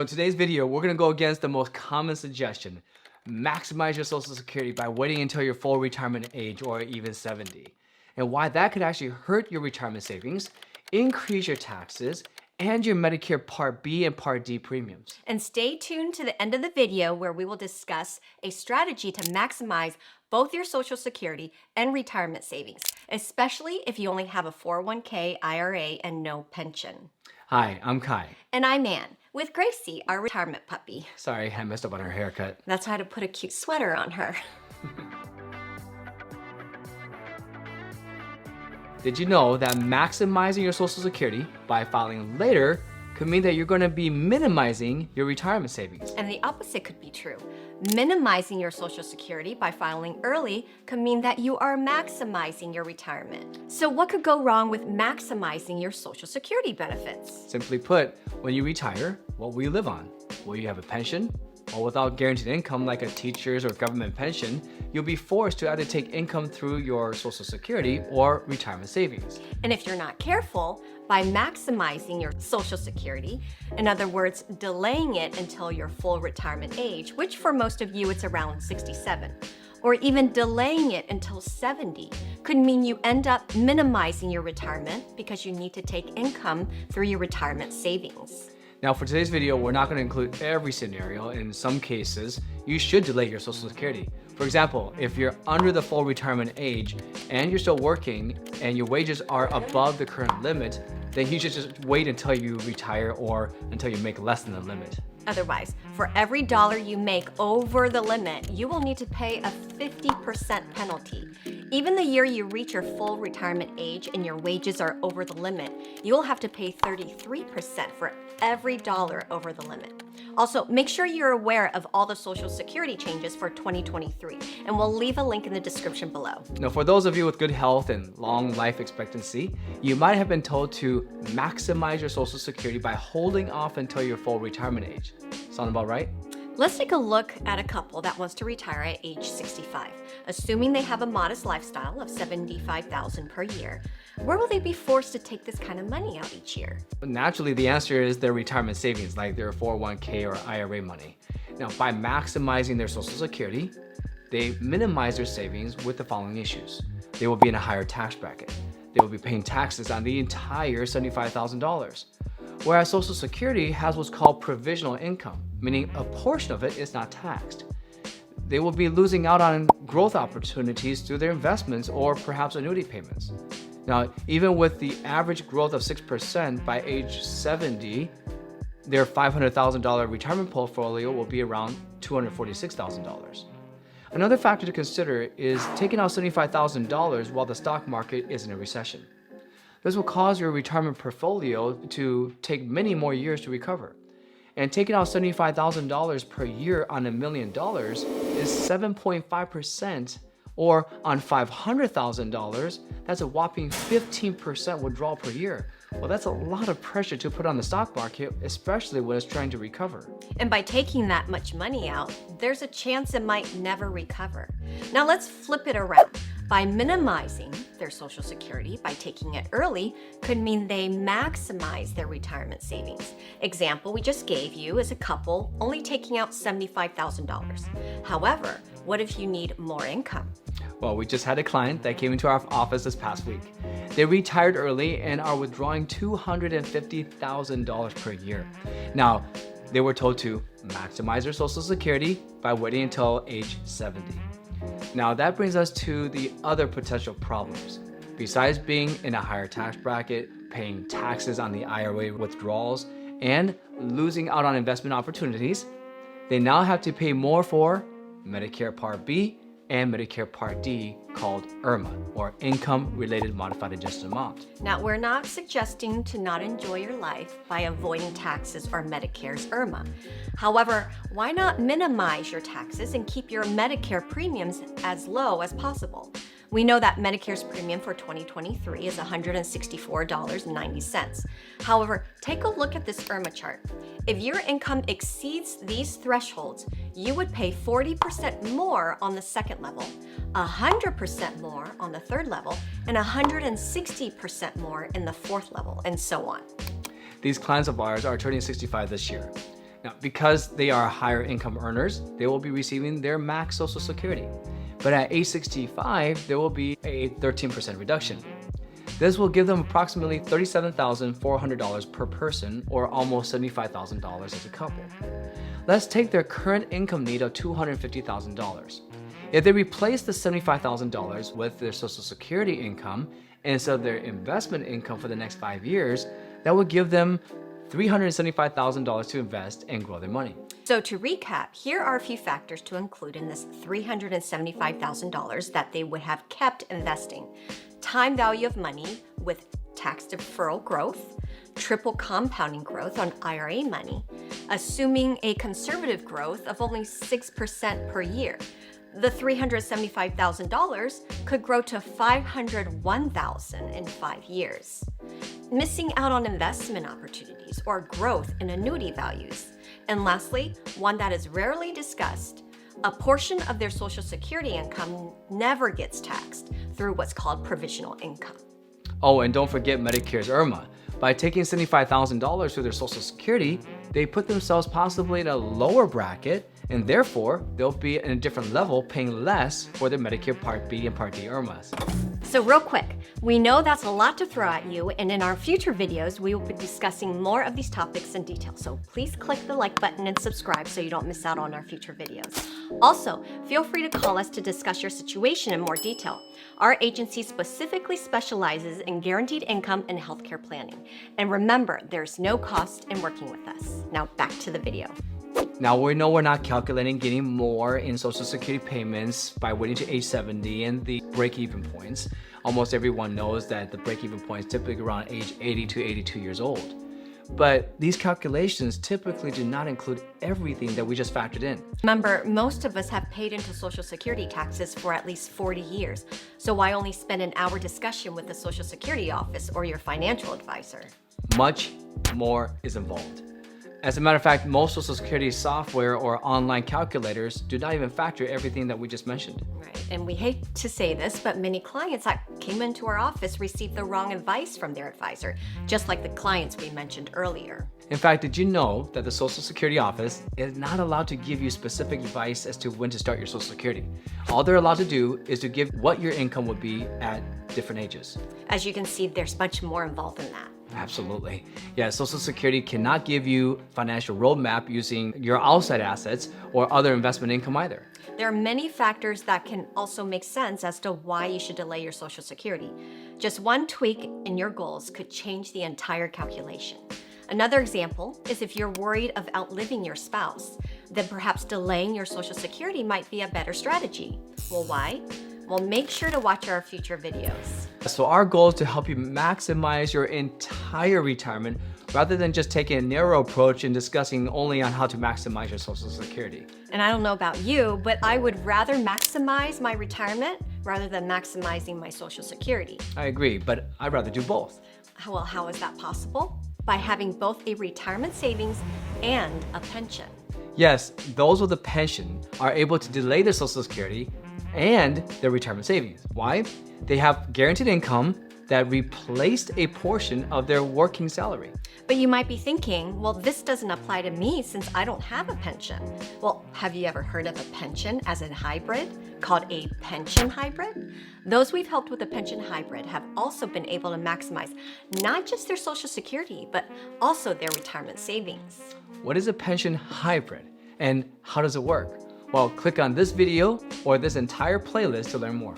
In today's video, we're going to go against the most common suggestion. Maximize your Social Security by waiting until your full retirement age or even 70. And why that could actually hurt your retirement savings, increase your taxes, and your Medicare Part B and Part D premiums. And stay tuned to the end of the video where we will discuss a strategy to maximize both your Social Security and retirement savings, especially if you only have a 401k, IRA, and no pension. Hi, I'm Kai. And I'm Ann, with Gracie, our retirement puppy. Sorry, I messed up on her haircut. That's how to put a cute sweater on her. Did you know that maximizing your Social Security by filing later could mean that you're going to be minimizing your retirement savings? And the opposite could be true. Minimizing your Social Security by filing early could mean that you are maximizing your retirement. So what could go wrong with maximizing your Social Security benefits? Simply put, when you retire, what will you live on? Will you have a pension? Well, without guaranteed income like a teacher's or government pension, you'll be forced to either take income through your Social Security or retirement savings. And if you're not careful, by maximizing your Social Security, in other words, delaying it until your full retirement age, which for most of you it's around 67, or even delaying it until 70, could mean you end up minimizing your retirement because you need to take income through your retirement savings. Now, for today's video, we're not going to include every scenario. In some cases, you should delay your Social Security. For example, if you're under the full retirement age and you're still working and your wages are above the current limit, then you should just wait until you retire or until you make less than the limit. Otherwise, for every dollar you make over the limit, you will need to pay a 50% penalty. Even the year you reach your full retirement age and your wages are over the limit, you'll have to pay 33% for every dollar over the limit. Also, make sure you're aware of all the Social Security changes for 2023, and we'll leave a link in the description below. Now, for those of you with good health and long life expectancy, you might have been told to maximize your Social Security by holding off until your full retirement age. Sound about right? Let's take a look at a couple that wants to retire at age 65. Assuming they have a modest lifestyle of $75,000 per year, where will they be forced to take this kind of money out each year? Naturally, the answer is their retirement savings, like their 401k or IRA money. Now, by maximizing their Social Security, they minimize their savings with the following issues. They will be in a higher tax bracket. They will be paying taxes on the entire $75,000. Whereas Social Security has what's called provisional income, meaning a portion of it is not taxed. They will be losing out on growth opportunities through their investments or perhaps annuity payments. Now, even with the average growth of 6% by age 70, their $500,000 retirement portfolio will be around $246,000. Another factor to consider is taking out $75,000 while the stock market is in a recession. This will cause your retirement portfolio to take many more years to recover. And taking out $75,000 per year on $1 million is 7.5%, or on $500,000, that's a whopping 15% withdrawal per year. Well, that's a lot of pressure to put on the stock market, especially when it's trying to recover. And by taking that much money out, there's a chance it might never recover. Now let's flip it around. By minimizing their Social Security by taking it early could mean they maximize their retirement savings. Example we just gave you is a couple only taking out $75,000. However, what if you need more income? Well, we just had a client that came into our office this past week. They retired early and are withdrawing $250,000 per year. Now, they were told to maximize their Social Security by waiting until age 70. Now, that brings us to the other potential problems. Besides being in a higher tax bracket, paying taxes on the IRA withdrawals, and losing out on investment opportunities, they now have to pay more for Medicare Part B and Medicare Part D, called IRMAA, or Income Related Modified Adjusted Amount. Now, we're not suggesting to not enjoy your life by avoiding taxes or Medicare's IRMAA. However, why not minimize your taxes and keep your Medicare premiums as low as possible? We know that Medicare's premium for 2023 is $164.90. However, take a look at this IRMAA chart. If your income exceeds these thresholds, you would pay 40% more on the second level, 100% more on the third level, and 160% more in the fourth level, and so on. These clients of ours are turning 65 this year. Now, because they are higher income earners, they will be receiving their max Social Security. But at age 65, there will be a 13% reduction. This will give them approximately $37,400 per person, or almost $75,000 as a couple. Let's take their current income need of $250,000. If they replace the $75,000 with their Social Security income instead of their investment income for the next 5 years, that would give them $375,000 to invest and grow their money. So to recap, here are a few factors to include in this $375,000 that they would have kept investing. Time value of money with tax deferral growth, triple compounding growth on IRA money, assuming a conservative growth of only 6% per year. The $375,000 could grow to $501,000 in 5 years. Missing out on investment opportunities or growth in annuity values. And lastly, one that is rarely discussed, a portion of their Social Security income never gets taxed through what's called provisional income. Oh, and don't forget Medicare's IRMAA. By taking $75,000 through their Social Security, they put themselves possibly in a lower bracket, and therefore they'll be in a different level, paying less for their Medicare Part B and Part D IRMAAs. So real quick, we know that's a lot to throw at you, and in our future videos, we will be discussing more of these topics in detail. So please click the like button and subscribe so you don't miss out on our future videos. Also, feel free to call us to discuss your situation in more detail. Our agency specifically specializes in guaranteed income and healthcare planning. And remember, there's no cost in working with us. Now back to the video. Now, we know we're not calculating getting more in Social Security payments by waiting to age 70 and the break-even points. Almost everyone knows that the break-even point is typically around age 80 to 82 years old. But these calculations typically do not include everything that we just factored in. Remember, most of us have paid into Social Security taxes for at least 40 years. So why only spend an hour discussion with the Social Security office or your financial advisor? Much more is involved. As a matter of fact, most Social Security software or online calculators do not even factor everything that we just mentioned. Right, and we hate to say this, but many clients that came into our office received the wrong advice from their advisor, just like the clients we mentioned earlier. In fact, did you know that the Social Security office is not allowed to give you specific advice as to when to start your Social Security? All they're allowed to do is to give what your income would be at different ages. As you can see, there's much more involved in that. Absolutely. Yeah, Social Security cannot give you financial roadmap using your outside assets or other investment income either. There are many factors that can also make sense as to why you should delay your Social Security. Just one tweak in your goals could change the entire calculation. Another example is if you're worried of outliving your spouse, then perhaps delaying your Social Security might be a better strategy. Well, why? Well, make sure to watch our future videos. So our goal is to help you maximize your entire retirement rather than just taking a narrow approach and discussing only on how to maximize your Social Security. And I don't know about you, but I would rather maximize my retirement rather than maximizing my Social Security. I agree, but I'd rather do both. Well, how is that possible? By having both a retirement savings and a pension. Yes, those with a pension are able to delay their Social Security and their retirement savings. Why? They have guaranteed income that replaced a portion of their working salary. But you might be thinking, well, this doesn't apply to me since I don't have a pension. Well, have you ever heard of a pension as a hybrid called a pension hybrid? Those we've helped with a pension hybrid have also been able to maximize not just their Social Security, but also their retirement savings. What is a pension hybrid and how does it work? Well, click on this video or this entire playlist to learn more.